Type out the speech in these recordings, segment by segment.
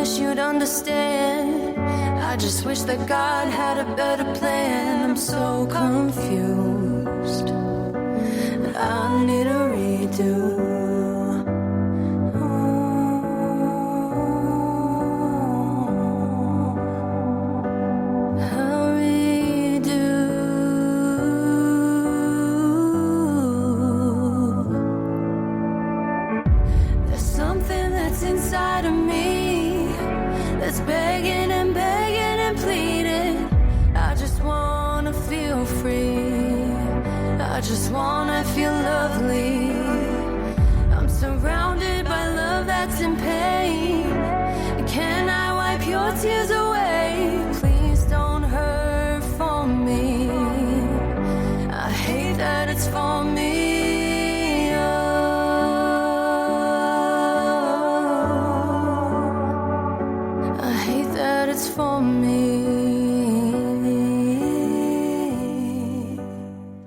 wish you'd understand. I just wish that God had a better plan. I'm so confused. I need a redo. Inside of me that's begging and begging and pleading. I just wanna feel free. I just wanna feel lovely. I'm surrounded by love that's in pain. Can I wipe your tears away? Please don't hurt for me. I hate that it's for me. It's for me.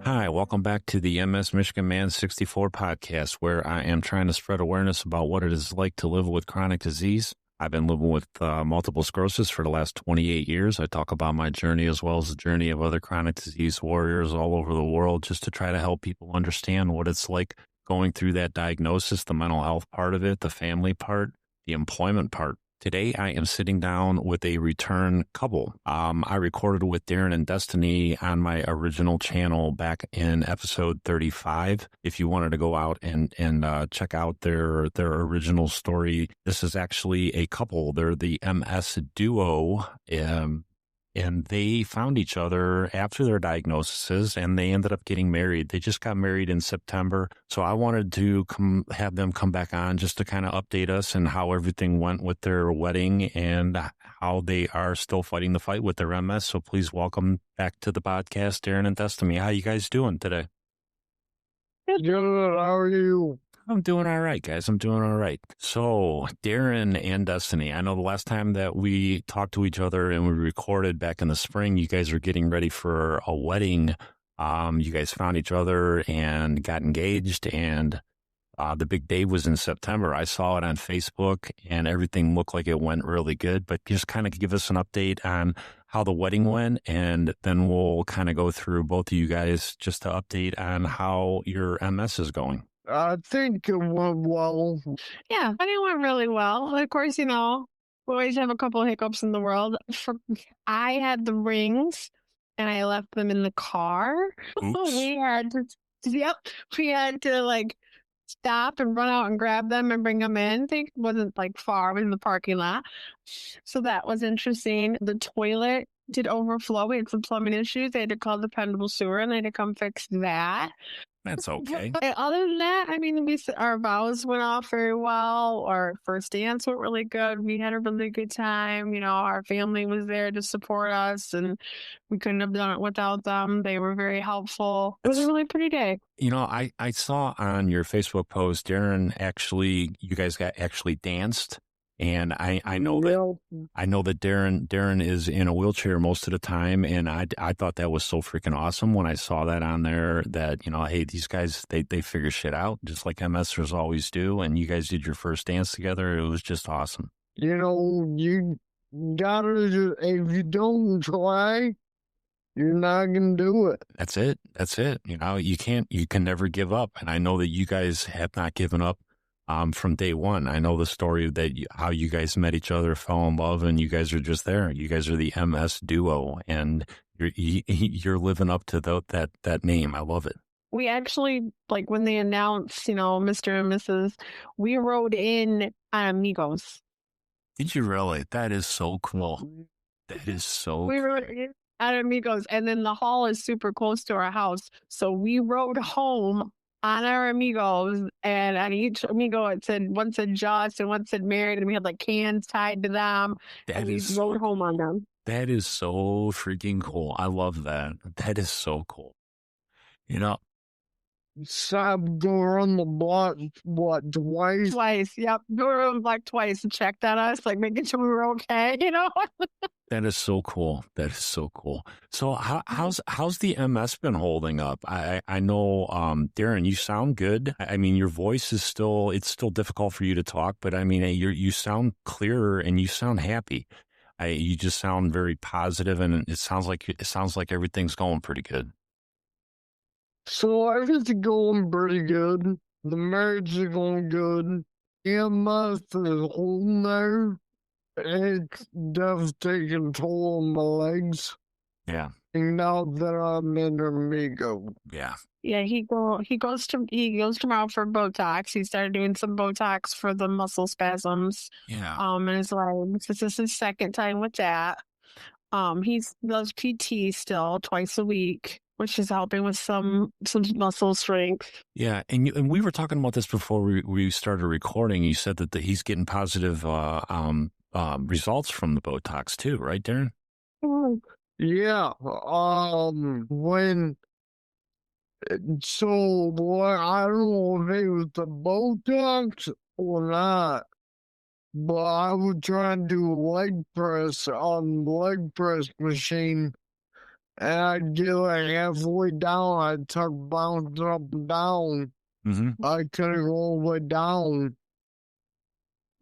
Hi, welcome back to the MS Michigan Man 64 podcast, where I am trying to spread awareness about what it is like to live with chronic disease. I've been living with multiple sclerosis for the last 28 years. I talk about my journey as well as the journey of other chronic disease warriors all over the world, just to try to help people understand what it's like going through that diagnosis, the mental health part of it, the family part, the employment part. Today, I am sitting down with a return couple. I recorded with Darren and Destiny on my original channel back in episode 35. If you wanted to go out and check out their original story, this is actually a couple. They're the MS duo. And they found each other after their diagnoses, and they ended up getting married. They just got married in September. So I wanted to have them come back on just to kind of update us and how everything went with their wedding and how they are still fighting the fight with their MS. So please welcome back to the podcast, Darren and Destiny. How you guys doing today? Good. How are you? I'm doing all right, guys. I'm doing all right. So, Darren and Destiny, I know the last time that we talked to each other and we recorded back in the spring, you guys were getting ready for a wedding. You guys found each other and got engaged, and the big day was in September. I saw it on Facebook, and everything looked like it went really good. But just kind of give us an update on how the wedding went, and then we'll kind of go through both of you guys just to update on how your MS is going. I think it went well. Yeah, I think it went really well. Of course, we always have a couple of hiccups in the world. I had the rings, and I left them in the car. Oops. We had to stop and run out and grab them and bring them in. It wasn't far, it was in the parking lot. So that was interesting. The toilet did overflow. We had some plumbing issues. They had to call dependable sewer, and they had to come fix that. That's okay. Other than that, our vows went off very well. Our first dance went really good. We had a really good time. Our family was there to support us, and we couldn't have done it without them. They were very helpful. It was a really pretty day. I saw on your Facebook post, Darren, you guys actually danced. And I know that Darren is in a wheelchair most of the time, and I thought that was so freaking awesome when I saw that on there. That hey, these guys they figure shit out just like MSers always do, and you guys did your first dance together. It was just awesome. You gotta, if you don't try, you're not gonna do it. That's it. You can never give up, and I know that you guys have not given up. From day one. I know the story that how you guys met each other, fell in love, and you guys are just there. You guys are the MS duo, and you're living up to that name. I love it. We actually, when they announced, Mr. and Mrs., we rode in on Amigos. Did you really? That is so cool. That is so We rode in on Amigos, and then the hall is super close to our house. So we rode home on our Amigos, and on each Amigo, one said just and one said married, and we had cans tied to them. And we rode home on them. That is so freaking cool. I love that. That is so cool. Stop go around the block, what, twice? Twice, yep. We were like twice and checked on us, like making sure we were okay, you know? That is so cool. That is so cool. So how's the MS been holding up? I know, Darren, you sound good. I mean, your voice is it's still difficult for you to talk, but I mean, you sound clearer and you sound happy. You just sound very positive, and it sounds like everything's going pretty good. So everything's going pretty good. The marriage is going good. EMS is holding there. It's just taking toll on my legs. Yeah. And now that I'm in Amigo. Yeah. Yeah, he goes tomorrow for Botox. He started doing some Botox for the muscle spasms. Yeah. In his legs. This is his second time with that. He does PT still twice a week, which is helping with some muscle strength. Yeah, and we were talking about this before we started recording. You said that he's getting positive results from the Botox too, right, Darren? Yeah. I don't know if it was the Botox or not, but I would try and do leg press on the leg press machine, and I'd get like halfway down, I'd start bouncing up and down. Mm-hmm. I couldn't go all the way down.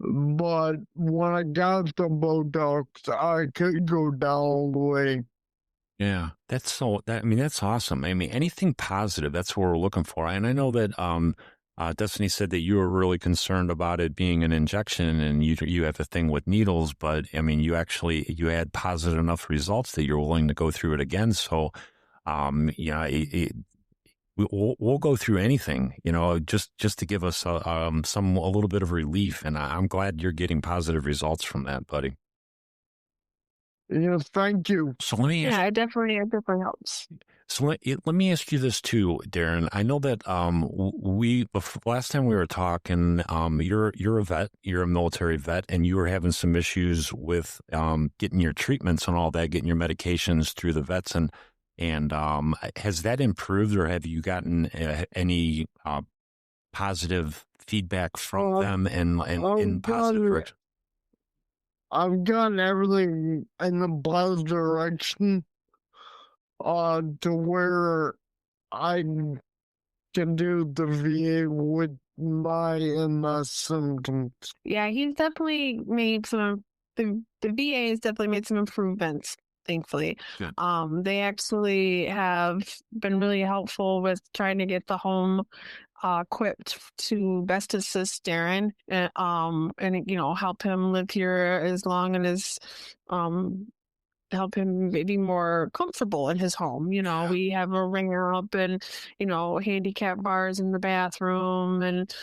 But when I got the Botox, I could go down all the way. Yeah, that's awesome. I mean, anything positive, that's what we're looking for. And I know that Destiny said that you were really concerned about it being an injection, and you have a thing with needles, but I mean, you had positive enough results that you're willing to go through it again. So, we'll go through anything, just to give us a little bit of relief. And I'm glad you're getting positive results from that, buddy. Yeah, thank you. So let me ask, Yeah, it definitely helps. so let me ask you this too, Darren. I know that last time we were talking, you're a vet, you're a military vet, and you were having some issues with getting your treatments and all that, getting your medications through the vets, and has that improved, or have you gotten any positive feedback from them and in positive direction? I've gotten everything in the positive direction, to where I can do the VA with my MS symptoms. Yeah, he's definitely made the VA has definitely made some improvements, thankfully. Good. They actually have been really helpful with trying to get the home equipped to best assist Darren and help him live here as long as help him be more comfortable in his home. We have a ringer up and handicap bars in the bathroom, and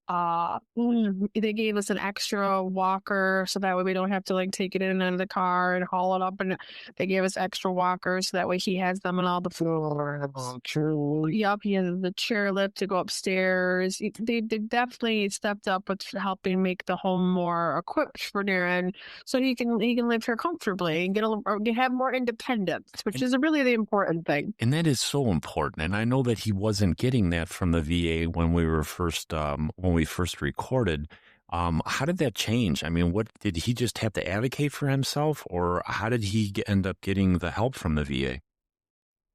they gave us an extra walker so that way we don't have to take it in and the car and haul it up, and they gave us extra walkers so that way he has them on all the floors. Yep, he has the chairlift to go upstairs. They definitely stepped up with helping make the home more equipped for Darren so he can live here comfortably and have more independence, which is really the important thing. And that is so important. And I know that he wasn't getting that from the VA when we first recorded. How did that change? I mean, what did he just have to advocate for himself, or how did he end up getting the help from the VA?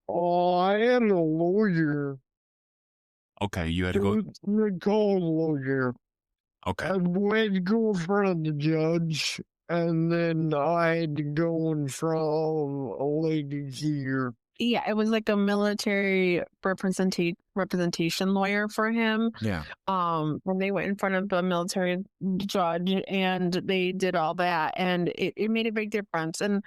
Oh, I had a lawyer. Okay, you had to go. They call a lawyer. Okay. We had to go in front of the judge, and then I had to go in front of a lady here. Yeah, it was like a military representation lawyer for him. Yeah. When they went in front of the military judge and they did all that, and it made a big difference. And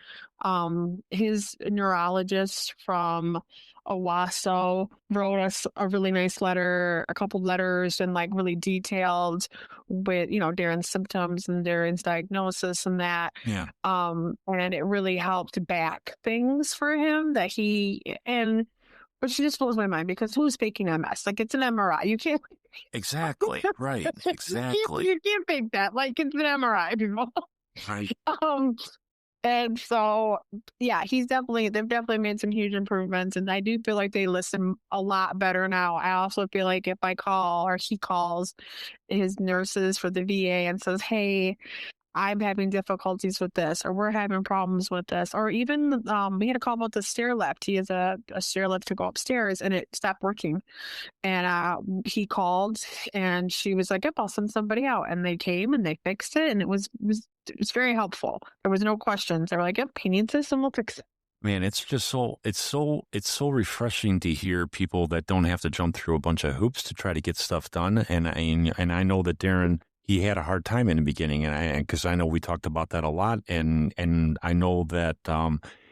his neurologist from Owasso wrote us a really nice letter, a couple letters, and really detailed with Darren's symptoms and Darren's diagnosis and that. Yeah. And it really helped back things for him which just blows my mind, because who's faking MS? It's an MRI. You can't. Exactly. Right. Exactly. You can't fake that. It's an MRI, people. Right. And so, yeah, they've definitely made some huge improvements. And I do feel like they listen a lot better now. I also feel like if I call or he calls his nurses for the VA and says, hey, I'm having difficulties with this, or we're having problems with this, or even we had a call about the stair lift. He has a stair lift to go upstairs and it stopped working. And he called and she was like, yep, I'll send somebody out. And they came and they fixed it. And it was very helpful. There was no questions. They were like, yep, he needs this and we'll fix it. Man, it's just it's so refreshing to hear people that don't have to jump through a bunch of hoops to try to get stuff done. And I know that Darren, he had a hard time in the beginning, and because I know we talked about that a lot, and I know that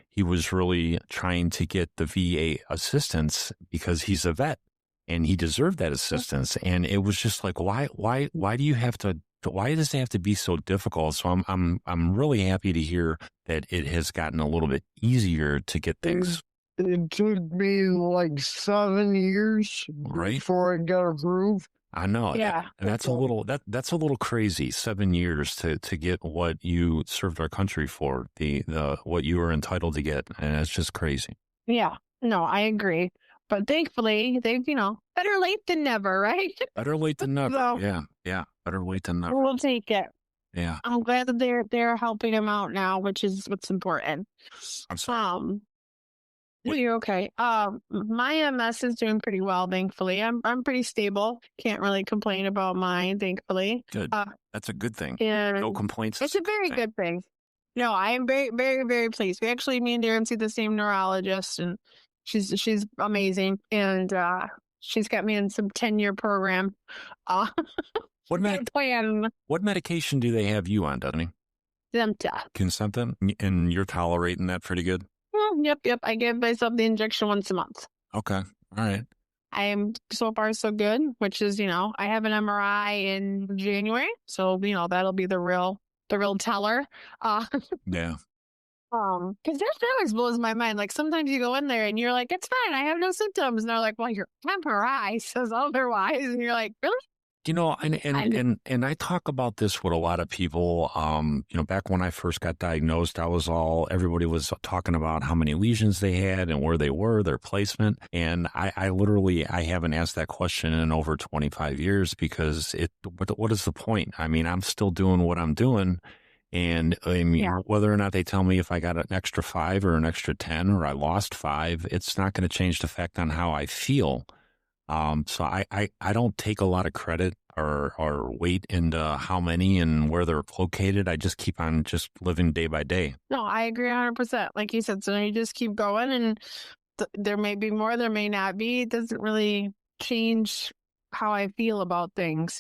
he was really trying to get the VA assistance because he's a vet and he deserved that assistance. And it was just like, why do you have to? Why does it have to be so difficult? So I'm really happy to hear that it has gotten a little bit easier to get things. It took me like 7 years Right. before it got approved. I know. Yeah. And that's a little crazy. 7 years to get what you served our country for, the what you were entitled to get. And it's just crazy. Yeah. No, I agree. But thankfully, they've, better late than never, right? Better late than never. So- Yeah. Better late than never. We'll take it. Yeah. I'm glad that they're helping him out now, which is what's important. I'm sorry. What- You're okay. My MS is doing pretty well, thankfully. I'm pretty stable. Can't really complain about mine, thankfully. Good. That's a good thing. And No complaints. it's a very good thing. No, I am very, very, very pleased. Me and Darren see the same neurologist, and she's amazing, and she's got me in some 10-year program. Plan What medication do they have you on, Destiny? them to. Consentant? And you're tolerating that pretty good? Yep. I give myself the injection once a month. Okay. All right. I am so far so good, which is, I have an MRI in January. So, that'll be the real teller. Yeah. Because that always blows my mind. Like sometimes you go in there and you're like, it's fine, I have no symptoms. And they're like, well, your MRI says otherwise. And you're like, really? And I talk about this with a lot of people. Back when I first got diagnosed, everybody was talking about how many lesions they had and where they were, their placement. And I literally haven't asked that question in over 25 years because what is the point? I mean, I'm still doing what I'm doing. And whether or not they tell me if I got an extra 5 or an extra 10 or I lost 5, it's not going to change the fact on how I feel. So I don't take a lot of credit or weight into how many and where they're located. I just keep on just living day by day. No, I agree 100%. Like you said, so you just keep going and there may be more, there may not be. It doesn't really change how I feel about things.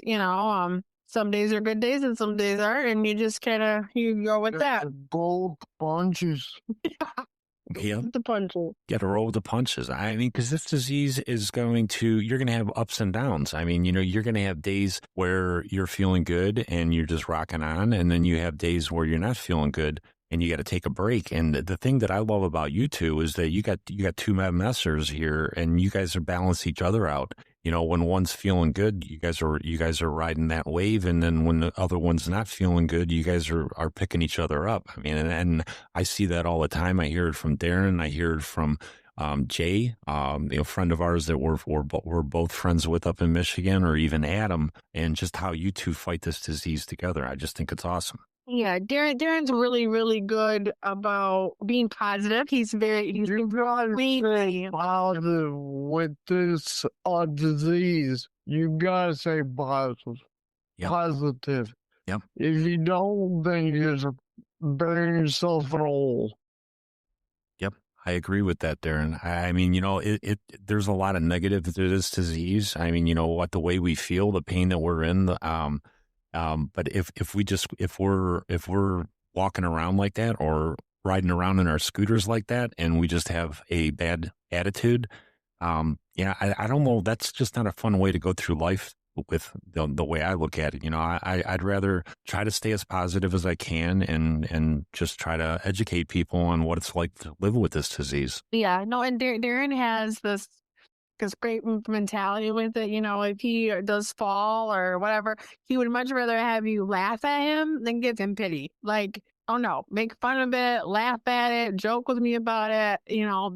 Some days are good days and some days aren't. And you just you go with that. Both bunches. Yeah. The punches. Get to roll with the punches. I mean, because this disease is you're going to have ups and downs. I mean, you're going to have days where you're feeling good and you're just rocking on. And then you have days where you're not feeling good and you got to take a break. And the thing that I love about you two is that you got two messers here and you guys are balance each other out. When one's feeling good, you guys are riding that wave. And then when the other one's not feeling good, you guys are picking each other up. I mean, and I see that all the time. I hear it from Darren. I hear it from Jay, a friend of ours that we're both friends with up in Michigan, or even Adam, and just how you two fight this disease together. I just think it's awesome. Yeah, Darren's really, really good about being positive. He's really Positive with this disease. You gotta say positive. Yep. Positive. Yep. If you don't, then you just bury yourself in a hole. Yep. I agree with that, Darren. I mean, there's a lot of negative to this disease. I mean, the way we feel, the pain that we're in, but if we're walking around like that or riding around in our scooters like that, and we just have a bad attitude, I don't know. That's just not a fun way to go through life with the way I look at it. I'd rather try to stay as positive as I can and just try to educate people on what it's like to live with this disease. Yeah, no, and Darren has this great mentality with it. If he does fall or whatever, he would much rather have you laugh at him than give him pity. Like, Oh no, make fun of it, laugh at it, joke with me about it.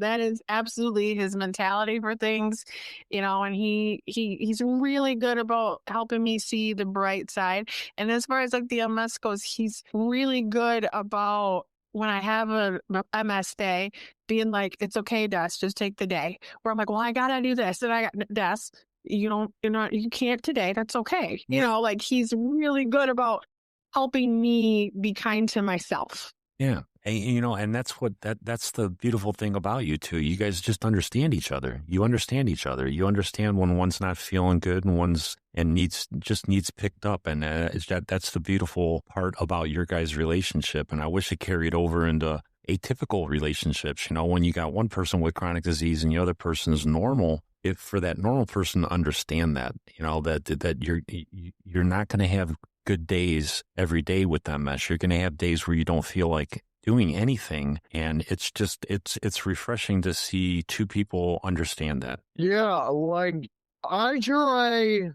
That is absolutely his mentality for things. And he's really good about helping me see the bright side. And as far as like the MS goes, he's really good about when I have a MS day, being like, it's okay, Des, just take the day. Where I'm like, well, I gotta do this, and I got Des, you can't today. That's okay. Like he's really good about helping me be kind to myself. Yeah. And that's the beautiful thing about you two. You guys just understand each other. You understand each other. You understand when one's not feeling good and needs picked up. And that's the beautiful part about your guys' relationship. And I wish it carried over into atypical relationships. When you got one person with chronic disease and the other person is normal, if for that normal person to understand that, that you're not going to have good days every day with them. You're going to have days where you don't feel like doing anything. And it's refreshing to see two people understand that. Yeah, like I try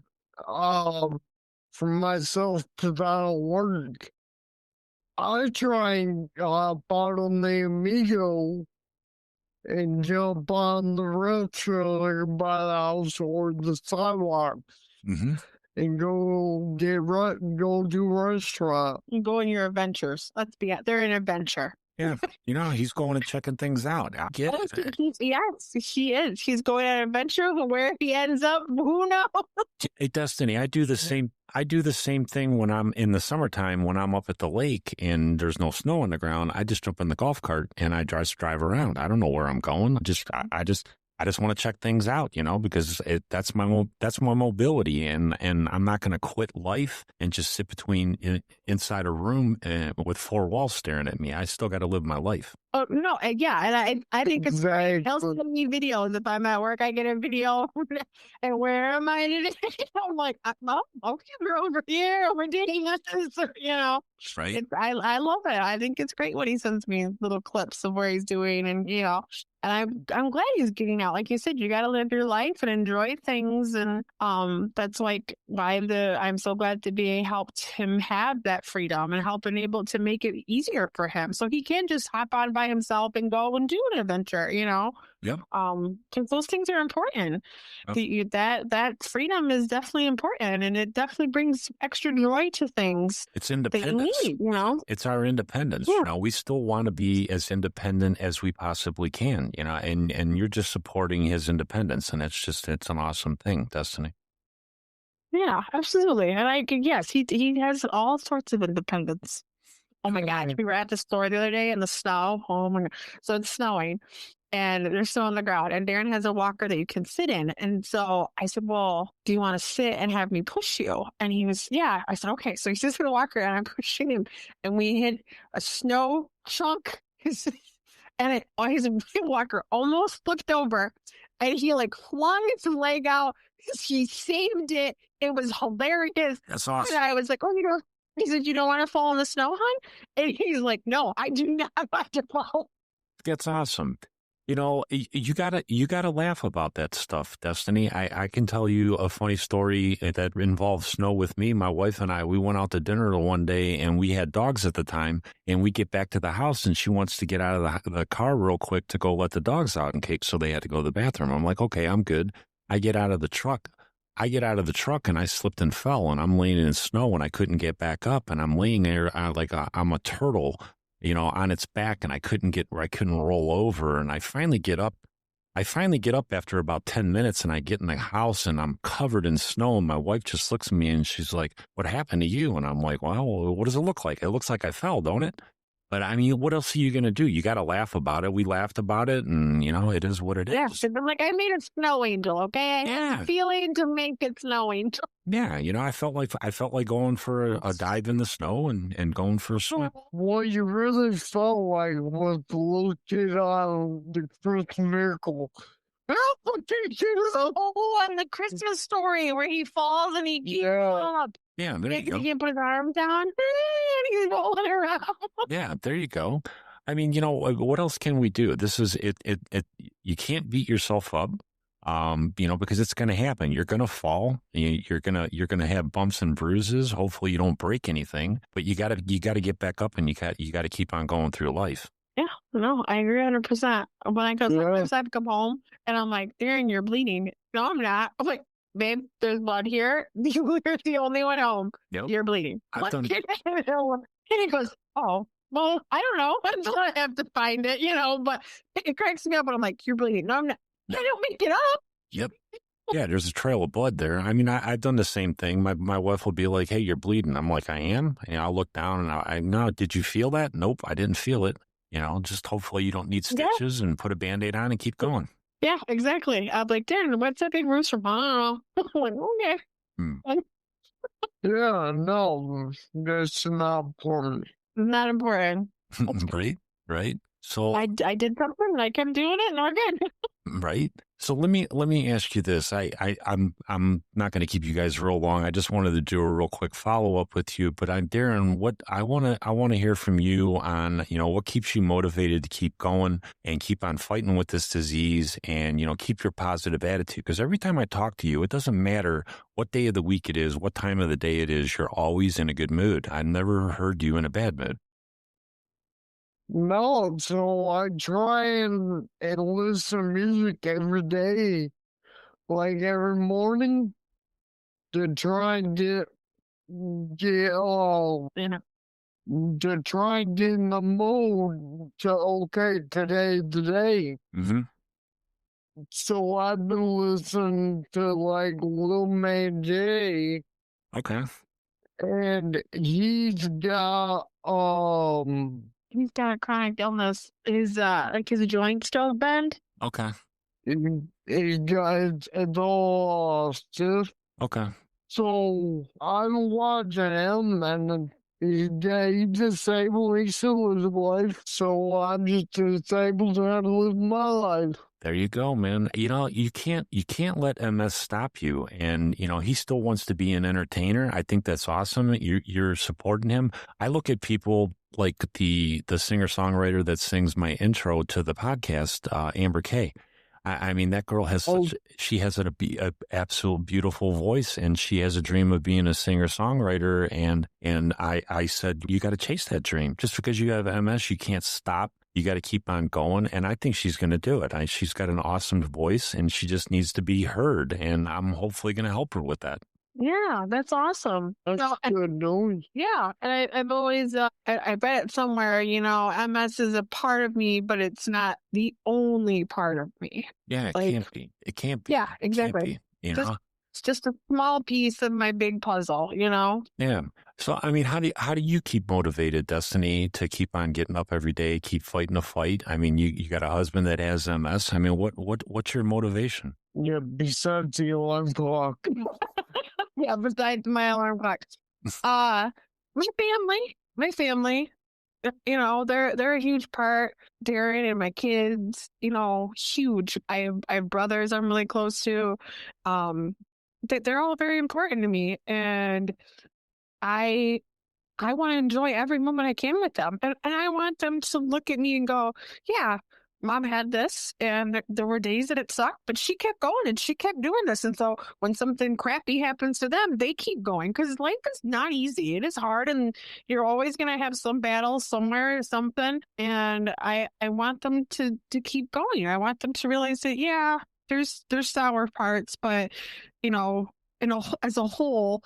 for myself because I don't work. I try and bottle the amigo and jump on the red trailer by the house or the sidewalk. Mm-hmm. And go do restaurant. You go in your adventures. They're an adventure. Yeah. He's going and checking things out. I get it. Yes, he is. He's going on an adventure. Where he ends up, who knows? Hey, Destiny, I do the same thing when I'm in the summertime, when I'm up at the lake and there's no snow on the ground. I just jump in the golf cart and I just drive around. I don't know where I'm going. I just want to check things out, because that's my mobility, and I'm not going to quit life and just sit inside a room with four walls staring at me. I still got to live my life. Oh no, yeah, and I think it's Exactly. he'll send me videos. If I'm at work, I get a video, and where am I today? I'm like, well, okay, we're over here, we're doing this, Right. I love it. I think it's great when he sends me little clips of where he's doing, and and I'm glad he's getting out. Like you said, you got to live your life and enjoy things, and that's like why I'm so glad to be helped him have that freedom and helping able to make it easier for him, so he can just hop on by himself and go and do an adventure. Yep. Because those things are important. Yep. That freedom is definitely important, and it definitely brings extra joy to things. It's independence. That you need, It's our independence. Yeah. We still want to be as independent as we possibly can. And you're just supporting his independence, and it's an awesome thing, Destiny. Yeah, absolutely. And yes, he has all sorts of independence. Oh my gosh, we were at the store the other day in the snow. Oh my God. So it's snowing and there's snow on the ground, and Darren has a walker that you can sit in. And so I said, well, do you want to sit and have me push you? And he was, yeah. I said, okay. So he sits in the walker and I'm pushing him, and we hit a snow chunk. And his walker almost flipped over, and he like flung his leg out. He saved it. It was hilarious. That's awesome. And I was like, oh, he said, you don't want to fall in the snow, hon? And he's like, no, I do not want to fall. That's awesome. You gotta laugh about that stuff, Destiny. I can tell you a funny story that involves snow with me. My wife and we went out to dinner one day, and we had dogs at the time, and we get back to the house and she wants to get out of the car real quick to go let the dogs out in case, so they had to go to the bathroom. I'm like, okay, I'm good. I get out of the truck and I slipped and fell, and I'm laying in snow and I couldn't get back up, and I'm laying there like I'm a turtle, on its back, and I couldn't roll over. And I finally get up after about 10 minutes, and I get in the house and I'm covered in snow, and my wife just looks at me and she's like, what happened to you? And I'm like, well, what does it look like? It looks like I fell, don't it? But I mean, what else are you going to do? You got to laugh about it. We laughed about it, and it is what it is. Yeah, but like I made a snow angel, okay? I had a feeling to make it snow angel. Yeah, I felt like going for a dive in the snow and going for a swim. What you really felt like was the little kid on the Christmas Miracle. Oh, and the Christmas Story where he falls and he keeps up. Yeah, there you go. He can put his arm down and he's rolling around. Yeah, there you go. I mean, what else can we do? This is it. You can't beat yourself up. Because it's going to happen. You're going to fall. You're going to have bumps and bruises. Hopefully you don't break anything, but you got to get back up and you got to keep on going through life. Yeah, no, I agree 100%. When I go, Yeah. sometimes I come home and I'm like, Darren, you're bleeding. No, I'm not. I'm like, babe, there's blood here. You're the only one home. Yep. You're bleeding. I've done- And he goes, oh, well, I don't know. Until I have to find it, but it cracks me up. And I'm like, you're bleeding. No, I'm not. I don't make it up. Yep. Yeah, there's a trail of blood there. I mean, I've done the same thing. My wife will be like, hey, you're bleeding. I'm like, I am? And I'll look down and no, did you feel that? Nope, I didn't feel it. Just hopefully you don't need stitches and put a Band-Aid on and keep going. Yeah, exactly. I'm like, Darren, what's that big bruise from? I don't know. I'm like, okay. Yeah, no, that's not important. Not important. Right. So I did something and I kept doing it and we're good. Right. So let me ask you this. I'm not going to keep you guys real long. I just wanted to do a real quick follow up with you. But Darren, what I want to hear from you on what keeps you motivated to keep going and keep on fighting with this disease and keep your positive attitude. Because every time I talk to you, it doesn't matter what day of the week it is, what time of the day it is. You're always in a good mood. I've never heard you in a bad mood. No, so I try and listen to music every day, like every morning, to try and get to try and get in the mood to okay today. Mm-hmm. So I've been listening to like Lil Man J, Okay. and he's got He's got a chronic illness. His joints don't bend. Okay. he got it's all stiff. Okay. So I'm watching him, and he's disabled. He still lives life. So I'm just disabled trying to live my life. There you go, man. You can't let MS stop you. And, he still wants to be an entertainer. I think that's awesome. You're supporting him. I look at people like the singer-songwriter that sings my intro to the podcast, Amber Kay. I mean, that girl has she has an absolute beautiful voice, and she has a dream of being a singer-songwriter. And I said, you got to chase that dream. Just because you have MS, you can't stop. You got to keep on going. And I think she's going to do it. She's got an awesome voice, and she just needs to be heard. And I'm hopefully going to help her with that. Yeah, that's awesome. That's good news. Yeah, and I've always I read it somewhere. MS is a part of me, but it's not the only part of me. Yeah, it can't be. It can't be. Yeah, exactly. It can't be, It's just a small piece of my big puzzle. Yeah. So, I mean, how do you keep motivated, Destiny, to keep on getting up every day, keep fighting the fight? I mean, you got a husband that has MS. I mean, what's your motivation? Yeah, besides the alarm clock. Yeah, besides my alarm clock. My family, they're a huge part. Darren and my kids, huge. I have brothers I'm really close to. They're all very important to me, and I want to enjoy every moment I can with them, and I want them to look at me and go, yeah, Mom had this, and there were days that it sucked, but she kept going and she kept doing this. And so when something crappy happens to them, they keep going, because life is not easy. It is hard, and you're always going to have some battle somewhere or something. And I want them to keep going. I want them to realize that, yeah, there's sour parts, but as a whole,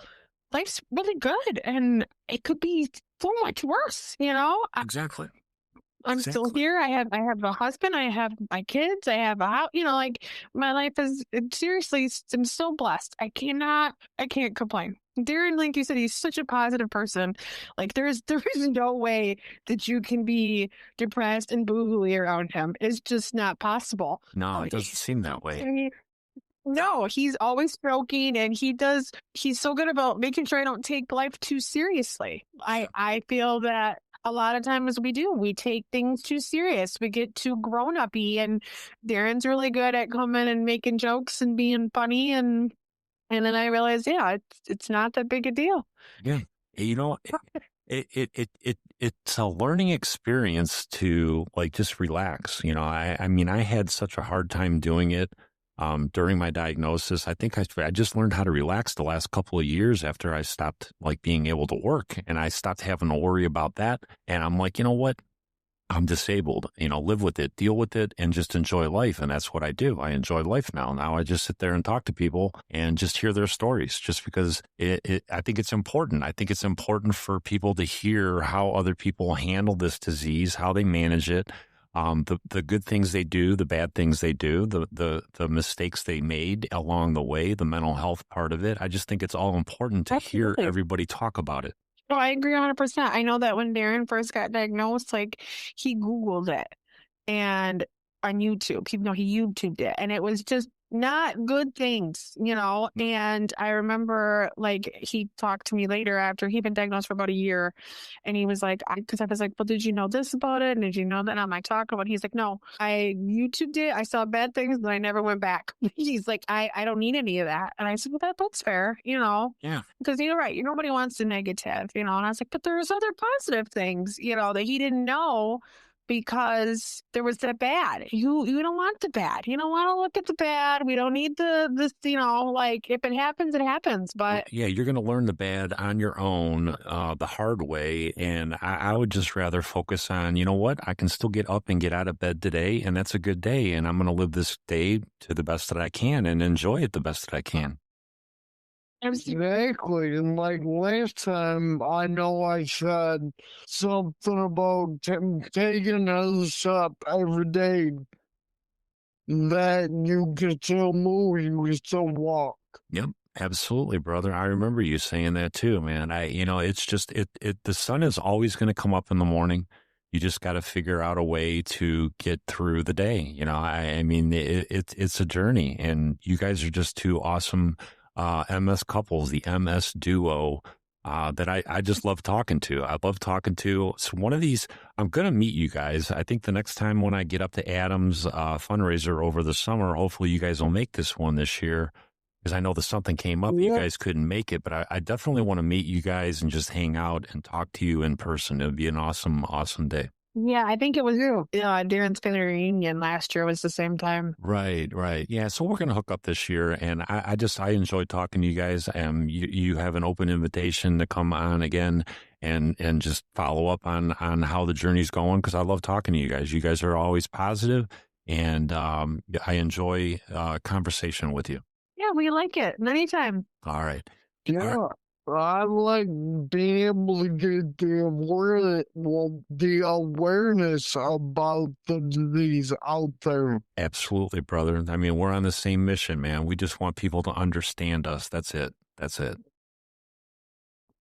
life's really good, and it could be so much worse. Exactly. I'm still here. I have a husband. I have my kids. I have a house. My life is seriously. I'm so blessed. I can't complain. Darren, like you said, he's such a positive person. Like there is no way that you can be depressed and boohooey around him. It's just not possible. No, it doesn't seem that way. No, he's always joking, and he's so good about making sure I don't take life too seriously. I feel that a lot of times we take things too serious. We get too grown-up-y, and Darren's really good at coming and making jokes and being funny, and then I realized, yeah, it's not that big a deal. Yeah. It's a learning experience to just relax. I mean, I had such a hard time doing it. during my diagnosis. I think I just learned how to relax the last couple of years after I stopped like being able to work, and I stopped having to worry about that. And I'm like, you know what? I'm disabled, live with it, deal with it, and just enjoy life. And that's what I do. I enjoy life now. Now I just sit there and talk to people and just hear their stories, just because I think it's important. I think it's important for people to hear how other people handle this disease, how they manage it, the good things they do, the bad things they do, the mistakes they made along the way, the mental health part of it. I just think it's all important to hear Absolutely. everybody talk about it. No, I agree 100%. I know that when Darren first got diagnosed, like he Googled it and on YouTube, he YouTubed it, and it was just not good things. And I remember like he talked to me later after he'd been diagnosed for about a year, and he was like, because I was like, well, did you know this about it? And did you know that? And I'm like, talk about it. He's like, no, I YouTubed it. I saw bad things, but I never went back. He's like, I don't need any of that. And I said, well, that's fair, Yeah. because you're right. Nobody wants the negative. And I was like, but there's other positive things, that he didn't know because there was the bad. You don't want the bad. You don't want to look at the bad. We don't need this, like if it happens, it happens. But Yeah, you're going to learn the bad on your own, the hard way. And I would just rather focus on, you know what? I can still get up and get out of bed today, and that's a good day. And I'm going to live this day to the best that I can and enjoy it the best that I can. Exactly. And like last time, I know I said something about taking a step every day that you can still move, you can still walk. Yep, absolutely, brother. I remember you saying that too, man. It's just the sun is always going to come up in the morning. You just got to figure out a way to get through the day. I mean, it's a journey, and you guys are just two awesome MS couples, the MS duo. That I just love talking to. I love talking to. So one of these, I'm going to meet you guys. I think the next time when I get up to Adam's fundraiser over the summer, hopefully you guys will make this one this year, because I know that something came up. You guys couldn't make it, but I definitely want to meet you guys and just hang out and talk to you in person. It would be an awesome, awesome day. yeah, I think it was you. Darren's family reunion last year was the same time. Right. Yeah. So we're going to hook up this year, and I enjoy talking to you guys. You have an open invitation to come on again and just follow up on how the journey's going, because I love talking to you guys. You guys are always positive, and I enjoy conversation with you. Yeah, we like it. Anytime. All right. Yeah. I like being able to get the awareness about the disease out there. Absolutely, brother. I mean, we're on the same mission, man. We just want people to understand us. That's it. I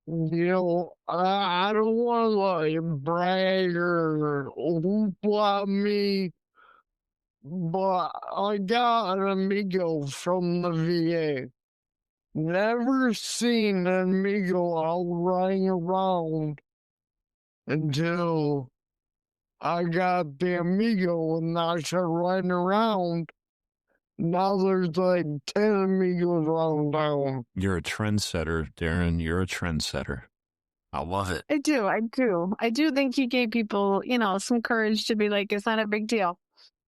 don't want to like brag or hoopla me, but I got an amigo from the VA. Never seen an amigo out running around until I got the amigo and I started running around. Now there's like 10 amigos around town. You're a trendsetter, Darren. You're a trendsetter. I love it. I do. I do think he gave people, some courage to be like, it's not a big deal.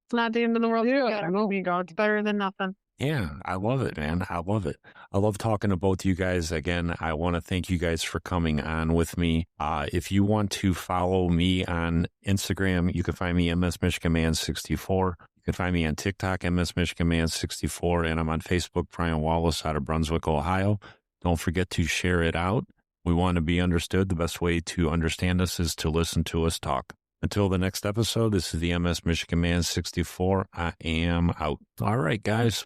It's not the end of the world. Yeah, I know. It's better than nothing. Yeah, I love it, man. I love it. I love talking to both you guys. Again, I want to thank you guys for coming on with me. If you want to follow me on Instagram, you can find me MS Michigan Man 64. You can find me on TikTok, MS Michigan Man 64, and I'm on Facebook, Brian Wallace out of Brunswick, Ohio. Don't forget to share it out. We want to be understood. The best way to understand us is to listen to us talk. Until the next episode, this is the MS Michigan Man 64. I am out. All right, guys.